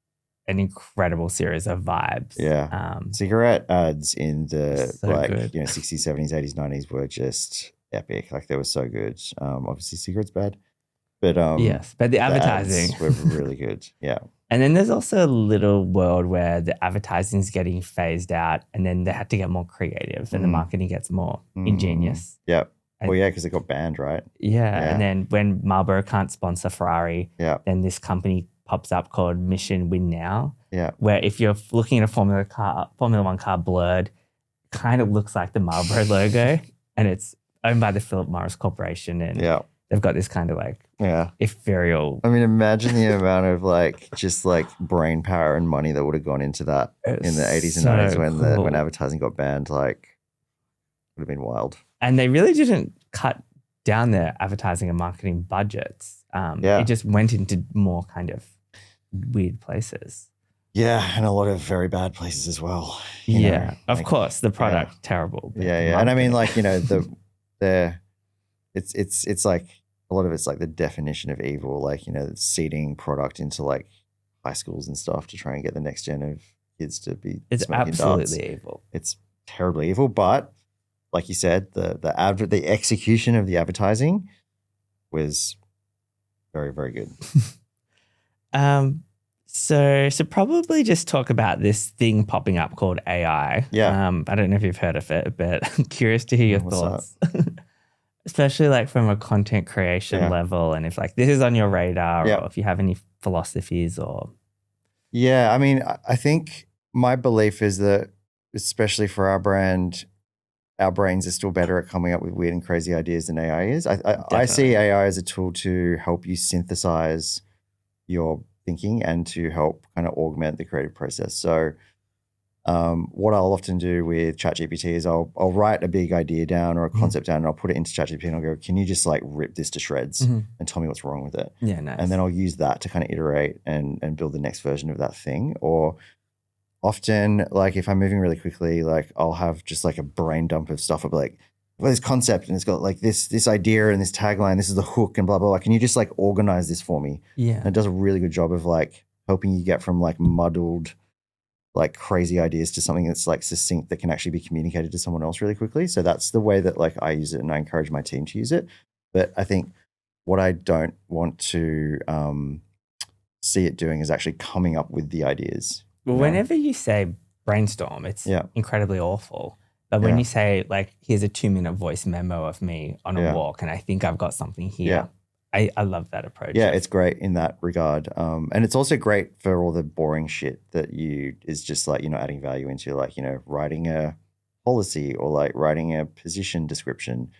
an incredible series of vibes. Yeah. Cigarette ads in the so 60s, 70s, 80s, 90s were just epic. Like, they were so good. Obviously cigarettes bad, but yes, but the advertising were really good. Yeah. And then there's also a little world where the advertising is getting phased out, and then they had to get more creative and the marketing gets more ingenious. Yeah. Because it got banned, right? Yeah. And then when Marlboro can't sponsor Ferrari, then this company pops up called Mission Win Now. Yeah. Where if you're looking at a Formula 1 car blurred, it kind of looks like the Marlboro logo, and it's owned by the Philip Morris Corporation, and they've got this kind of like ethereal. I mean, imagine the amount of like just like brain power and money that would have gone into that in the 80s and 90s when advertising got banned. Like, would have been wild. And they really didn't cut down their advertising and marketing budgets. It just went into more kind of weird places. Yeah, and a lot of very bad places as well. Of course, the product terrible. And I mean, like, it's like a lot of it's like the definition of evil, like, seeding product into like high schools and stuff to try and get the next gen of kids to be smoking absolutely darts. Evil. It's terribly evil, but like you said, the execution of the advertising was very, very good. So probably just talk about this thing popping up called AI. Yeah. I don't know if you've heard of it, but I'm curious to hear your thoughts. Especially like from a content creation level, and if like this is on your radar or if you have any philosophies or. Yeah, I mean, I think my belief is that, especially for our brand, our brains are still better at coming up with weird and crazy ideas than AI is. I see AI as a tool to help you synthesize your thinking and to help kind of augment the creative process. So what I'll often do with ChatGPT is I'll write a big idea down or a concept down, and I'll put it into ChatGPT and I'll go, can you just like rip this to shreds and tell me what's wrong with it? Yeah, nice. And then I'll use that to kind of iterate and build the next version of that thing. Or often, like if I'm moving really quickly, like I'll have just like a brain dump of stuff. I'll be like, well, this concept and it's got like this idea and this tagline, this is the hook and blah, blah, blah. Can you just like organize this for me? Yeah. And it does a really good job of like helping you get from like muddled, like crazy ideas to something that's like succinct that can actually be communicated to someone else really quickly. So that's the way that like I use it, and I encourage my team to use it. But I think what I don't want to see it doing is actually coming up with the ideas. Well, whenever you say brainstorm, it's incredibly awful. But when you say like, here's a 2-minute voice memo of me on a walk and I think I've got something here. I love that approach. Yeah, it's great in that regard. And it's also great for all the boring shit that is just like, you're not adding value into, like, you know, writing a policy or like writing a position description,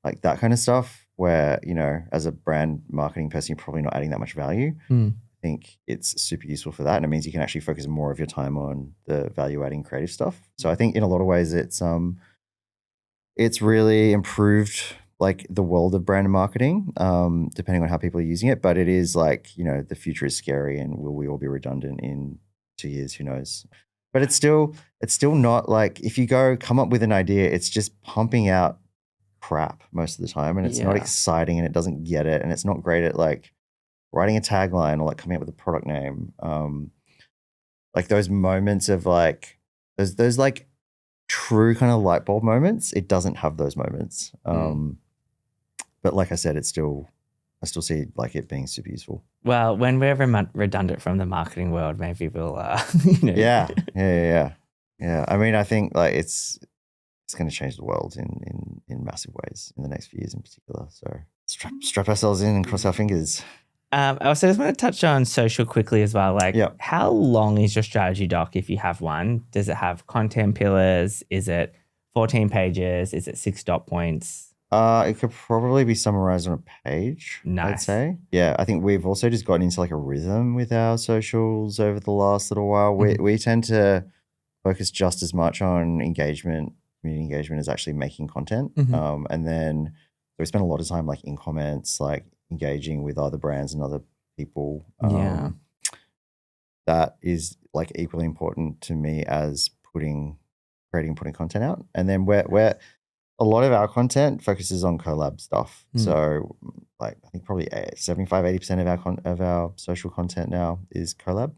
like that kind of stuff where, you know, as a brand marketing person, you're probably not adding that much value. I think it's super useful for that. And it means you can actually focus more of your time on the value adding creative stuff. So I think in a lot of ways it's really improved like the world of brand marketing, depending on how people are using it. But it is like, you know, the future is scary, and will we all be redundant in 2 years? Who knows? But it's still not like, if you come up with an idea, it's just pumping out crap most of the time, and it's not exciting, and it doesn't get it, and it's not great at like writing a tagline or like coming up with a product name. Like those moments of like those like true kind of light bulb moments, it doesn't have those moments. But like I said, I still see like it being super useful. Well, when we're redundant from the marketing world, maybe we'll, you know. Yeah. I mean, I think like it's going to change the world in massive ways in the next few years in particular. So strap ourselves in and cross our fingers. I also just want to touch on social quickly as well. Like, how long is your strategy doc if you have one? Does it have content pillars? Is it 14 pages? Is it 6 dot points? It could probably be summarized on a page, nice. I'd say. Yeah, I think we've also just gotten into like a rhythm with our socials over the last little while. We tend to focus just as much on engagement, community engagement, as actually making content. And then we spend a lot of time like in comments, like engaging with other brands and other people. That is like equally important to me as putting content out. And then we're a lot of our content focuses on collab stuff. So like I think probably 75-80% of our social content now is collab.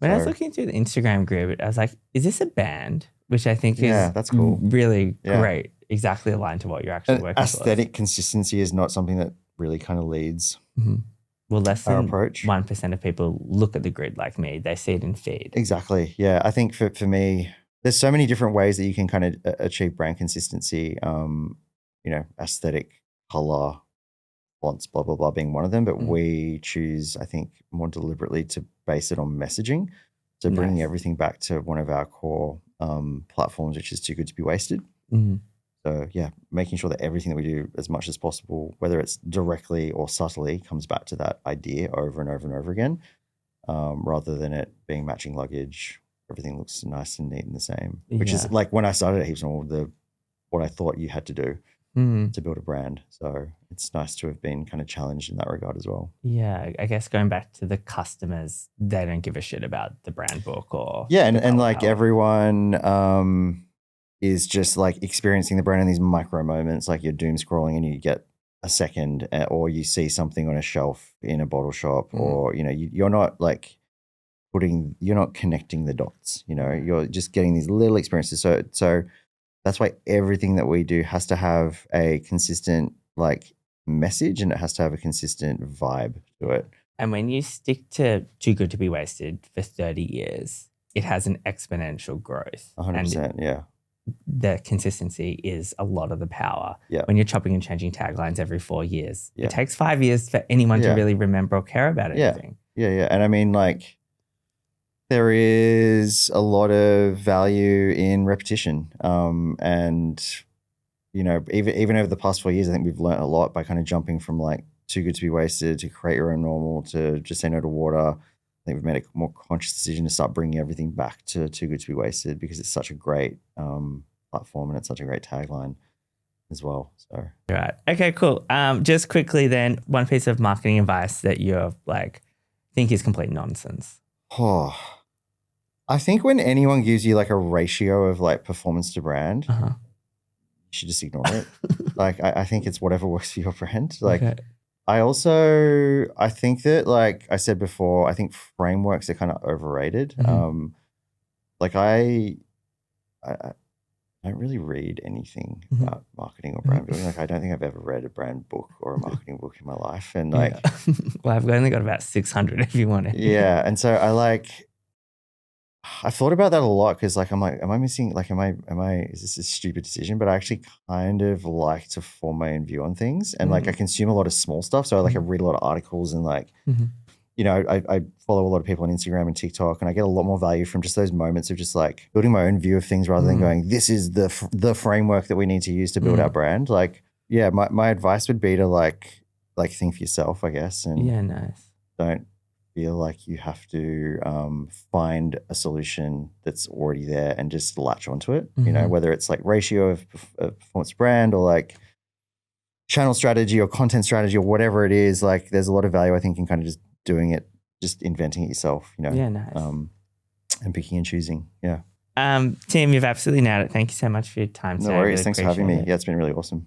When I was looking through the Instagram grid, I was like, is this a band? Which I think is that's cool. Really great. Exactly aligned to what you're actually working towards. Aesthetic consistency is not something that really kind of leads well, less than approach. 1% of people look at the grid like me. They see it in feed. Exactly. Yeah. I think for me, there's so many different ways that you can kind of achieve brand consistency. You know, aesthetic, color, fonts, blah, blah, blah being one of them. But we choose, I think, more deliberately to base it on messaging. So bringing everything back to one of our core platforms, which is Too Good to Be Wasted. So yeah, making sure that everything that we do as much as possible, whether it's directly or subtly, comes back to that idea over and over and over again, rather than it being matching luggage. Everything looks nice and neat and the same, which is like when I started at Heaps Normal, what I thought you had to do to build a brand. So it's nice to have been kind of challenged in that regard as well. Yeah, I guess going back to the customers, they don't give a shit about the brand book or and like everyone is just like experiencing the brand in these micro moments, like you're doom scrolling and you get a second, or you see something on a shelf in a bottle shop, or you know you're not like you're not connecting the dots, you know, you're just getting these little experiences. So that's why everything that we do has to have a consistent like message, and it has to have a consistent vibe to it. And when you stick to Too Good to Be Wasted for 30 years, it has an exponential growth. 100%, yeah. The consistency is a lot of the power. Yeah. When you're chopping and changing taglines every 4 years, it takes 5 years for anyone to really remember or care about anything. Yeah. And I mean, like, there is a lot of value in repetition. And, even over the past 4 years, I think we've learned a lot by kind of jumping from like too good to be wasted to create your own normal to just say no to water. I think we've made a more conscious decision to start bringing everything back to too good to be wasted because it's such a great platform and it's such a great tagline as well. So Right. Okay, cool. Just quickly then, one piece of marketing advice that you're like think is complete nonsense. Oh, I think when anyone gives you like a ratio of like performance to brand, you should just ignore it. Like I think it's whatever works for your brand. Like I think that, like I said before, I think frameworks are kind of overrated. Like I don't really read anything about marketing or brand building. Like I don't think I've ever read a brand book or a marketing book in my life. And like, well, I've only got about 600 if you want it. Yeah. And so I thought about that a lot because like, am I missing, like, is this a stupid decision? But I actually kind of like to form my own view on things. And like, I consume a lot of small stuff. So I read a lot of articles and like, I follow a lot of people on Instagram and TikTok, and I get a lot more value from just those moments of just like building my own view of things rather than going, this is the framework that we need to use to build our brand. Like, yeah, my advice would be to like think for yourself, I guess. And nice. Don't feel like you have to find a solution that's already there and just latch onto it, whether it's like ratio of performance brand or like channel strategy or content strategy or whatever it is. Like there's a lot of value, I think, in kind of just doing it, just inventing it yourself, nice. And picking and choosing. Yeah. Tim, you've absolutely nailed it. Thank you so much for your time. No worries. Thanks for having me. Yeah, it's been really awesome.